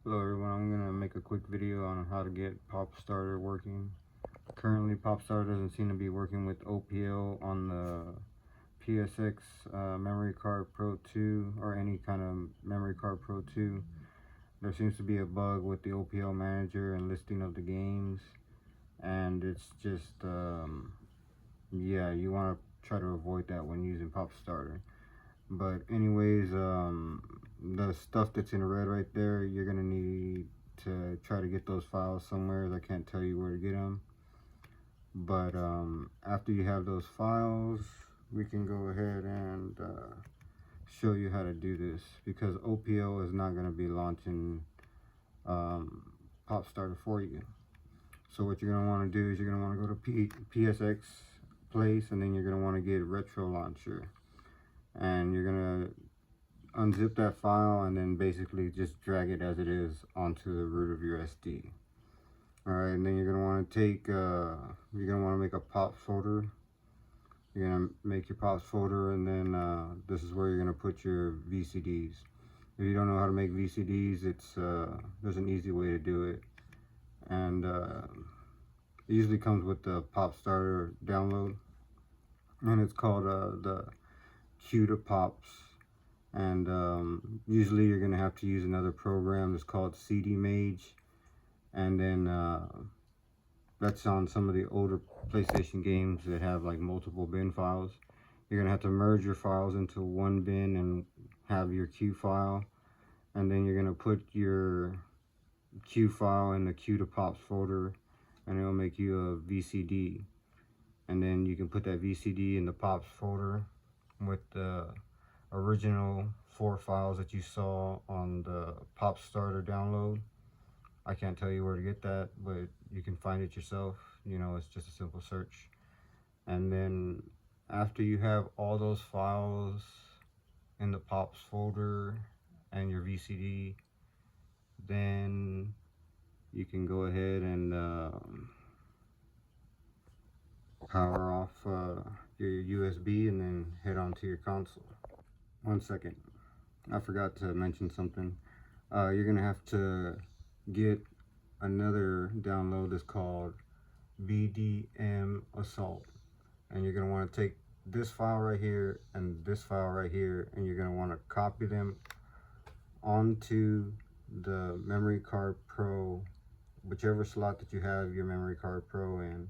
Hello everyone, I'm going to make a quick video on how to get Popstarter working. Currently Popstarter doesn't seem to be working with OPL on the PSX Memory Card Pro2 or any kind of Memory Card Pro2. There seems to be a bug with the OPL manager and listing of the games, and it's just, yeah, you want to try to avoid that when using Popstarter. But anyways, the stuff that's in red right there, you're gonna need to try to get those files somewhere. I can't tell you where to get them, but after you have those files, we can go ahead and show you how to do this, because OPL is not going to be launching Popstarter for you. So what you're going to want to do is you're going to want to go to PSX place, and then you're going to want to get Retro Launcher, and you're going to unzip that file and then basically just drag it as it is onto the root of your SD. Alright, and then you're going to want to take, you're going to want to make a pops folder. You're going to make your pops folder, and then this is where you're going to put your VCDs. If you don't know how to make VCDs, it's there's an easy way to do it. And it usually comes with the Popstarter download. And it's called the Q to Pops. And usually you're going to have to use another program that's called CD Mage, and then that's on some of the older PlayStation games that have like multiple bin files. You're going to have to merge your files into one bin and have your Q file, and then you're going to put your Q file in the Q to Pops folder, and it'll make you a VCD, and then you can put that VCD in the Pops folder with the original 4 files that you saw on the Popstarter download. I can't tell you where to get that, but you can find it yourself. You know, it's just a simple search. And then after you have all those files in the Pops folder and your VCD, then you can go ahead and power off your USB and then head on to your console. One second, I forgot to mention something. You're gonna have to get another download that's called VDM Assault, and you're gonna want to take this file right here and this file right here, and you're gonna want to copy them onto the Memory Card Pro, whichever slot that you have your Memory Card Pro in,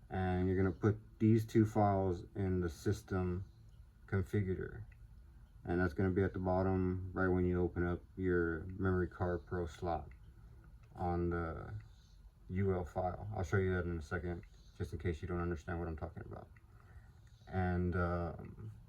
and you're gonna put these 2 files in the system configurator. And that's going to be at the bottom right when you open up your Memory Card Pro slot on the UL file. I'll show you that in a second, just in case you don't understand what I'm talking about. And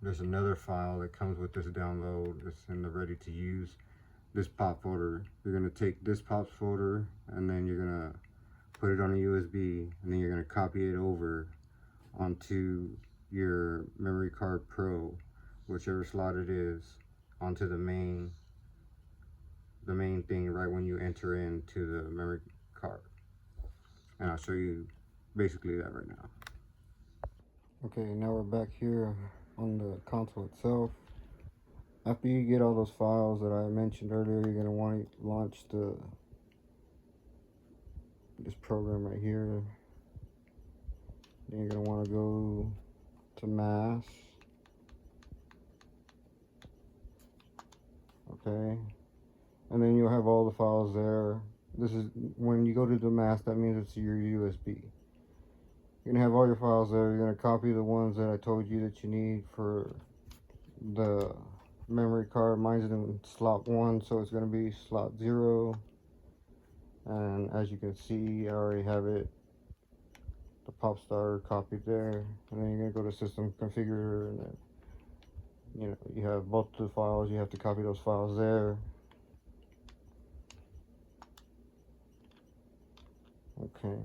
there's another file that comes with this download. It's in the ready to use, this pop folder. You're going to take this pops folder, and then you're going to put it on a USB, and then you're going to copy it over onto your Memory Card Pro, whichever slot it is, onto the main thing right when you enter into the memory card. And I'll show you basically that right now. Okay, now we're back here on the console itself. After you get all those files that I mentioned earlier, you're going to want to launch this program right here. Then you're going to want to go to mass. Okay, and then you'll have all the files there. This is when you go to the mask, that means it's your USB. You're gonna have all your files there. You're gonna copy the ones that I told you that you need for the memory card. Mine's in slot 1, so it's gonna be slot 0. And as you can see, I already have it, the Popstarter copied there. And then you're gonna go to System Configurator, and then you have both the files. You have to copy those files there. Okay.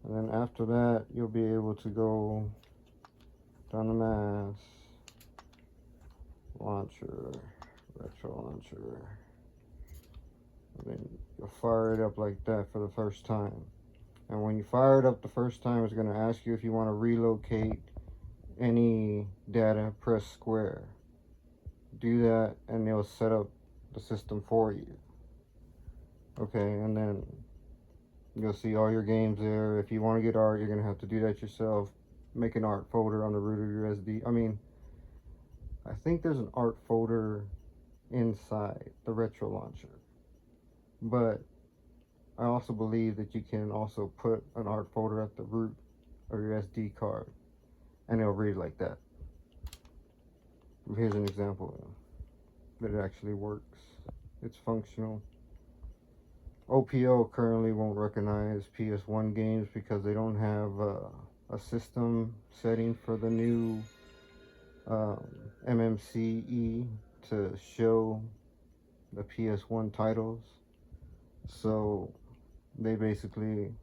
And then after that, you'll be able to go down the mass, launcher, retro launcher, and then you'll fire it up like that for the first time. And when you fire it up the first time, it's going to ask you if you want to relocate any data. Press square. do that, and it'll set up the system for you. Okay, and then you'll see all your games there. If you want to get art, you're gonna have to do that yourself. Make an art folder on the root of your SD. I think there's an art folder inside the retro launcher, but I also believe that you can also put an art folder at the root of your SD card, and it'll read like that. Here's an example that it actually works. It's functional. OPO currently won't recognize PS1 games because they don't have a system setting for the new MMCE to show the PS1 titles. So they basically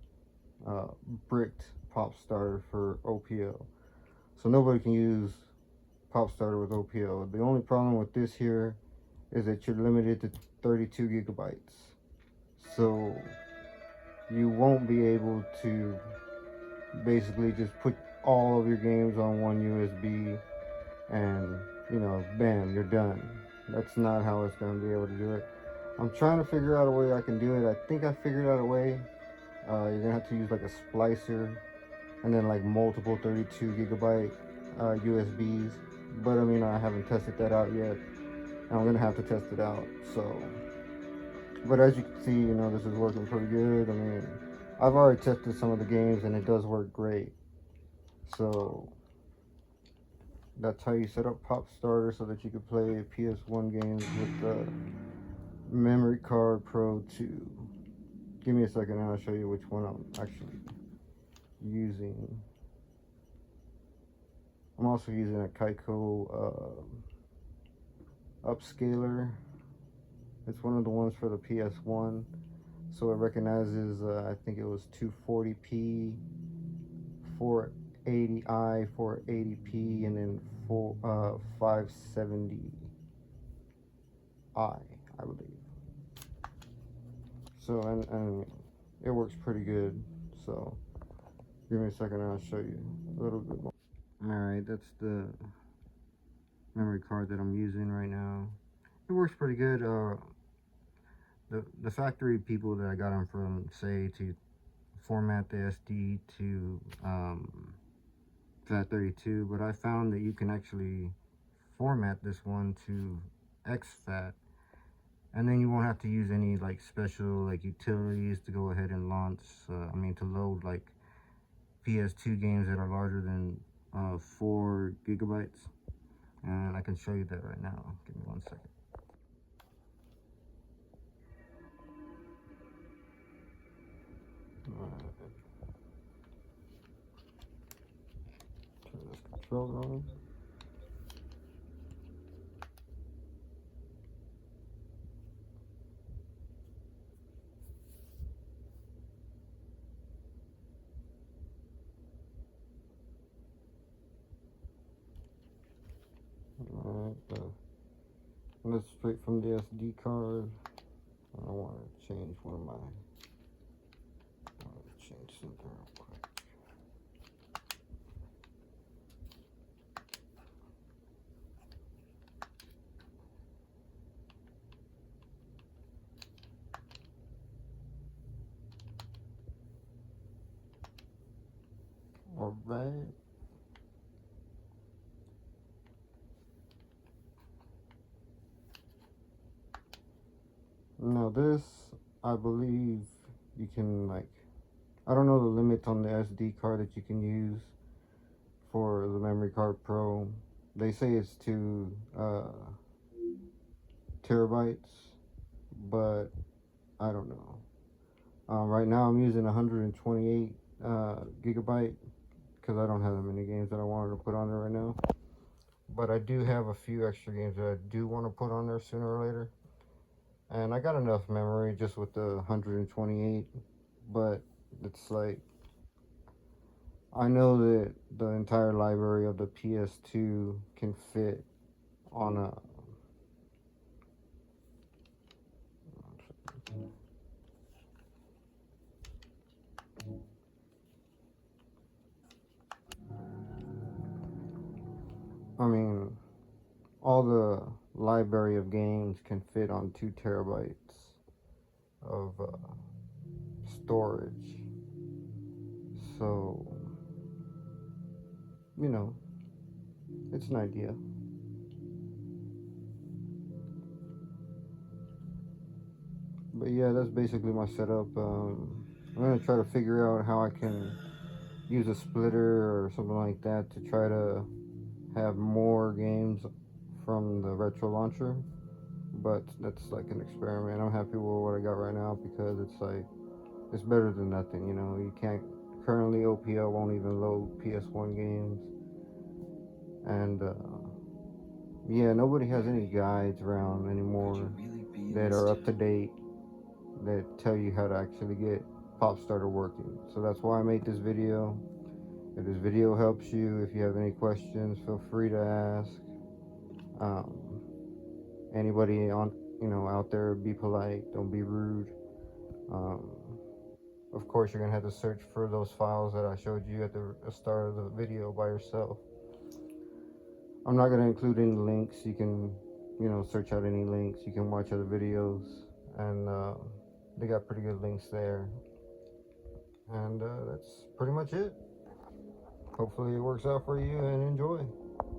bricked Popstarter for OPO. So nobody can use Popstarter with OPO. The only problem with this here is that you're limited to 32 gigabytes. So you won't be able to basically just put all of your games on one USB and, you know, bam, you're done. That's not how it's going to be able to do it. I'm trying to figure out a way I can do it. I think I figured out a way. You're going to have to use like a splicer and then like multiple 32 gigabyte USBs. But I mean, I haven't tested that out yet. I'm going to have to test it out. So, but as you can see, you know, this is working pretty good. I mean, I've already tested some of the games and it does work great. So that's how you set up Popstarter so that you can play PS1 games with the Memory Card Pro 2. Give me a second and I'll show you which one I'm actually using. I'm also using a Kaiko upscaler. It's one of the ones for the PS1. So it recognizes, I think it was 240p, 480i, 480p, and then 570i, I believe. So, and it works pretty good. So, give me a second and I'll show you a little bit more. Alright, that's the memory card that I'm using right now. It works pretty good. The factory people that I got them from say to format the SD to FAT32, but I found that you can actually format this one to exFAT, and then you won't have to use any like special like utilities to go ahead and launch to load like PS2 games that are larger than 4 gigabytes. And I can show you that right now. Give me 1 second. Turn this controller on. Alright, that's straight from the SD card. I want to change one of my. I want to change something real quick. Alright. Now this, I believe you can I don't know the limits on the SD card that you can use for the Memory Card Pro. They say it's 2 terabytes, but I don't know. Right now I'm using 128 gigabyte because I don't have that many games that I wanted to put on there right now. But I do have a few extra games that I do want to put on there sooner or later. And I got enough memory just with the 128, but it's like, I know that the entire library of the PS2 can fit on a, all the library of games can fit on 2 terabytes of storage. So, you know, it's an idea. But yeah, that's basically my setup. I'm gonna try to figure out how I can use a splitter or something like that to try to have more games from the retro launcher. But that's like an experiment. I'm happy with what I got right now because it's like, it's better than nothing, you know. You can't, currently OPL won't even load PS1 games. And yeah, nobody has any guides around anymore that are up to date that tell you how to actually get Popstarter working. So that's why I made this video. If this video helps you, if you have any questions, feel free to ask. Anybody on, out there, be polite, don't be rude. Of course, you're gonna have to search for those files that I showed you at the start of the video by yourself. I'm not gonna include any links. You can, search out any links. You can watch other videos, and they got pretty good links there. And that's pretty much it. Hopefully it works out for you and enjoy.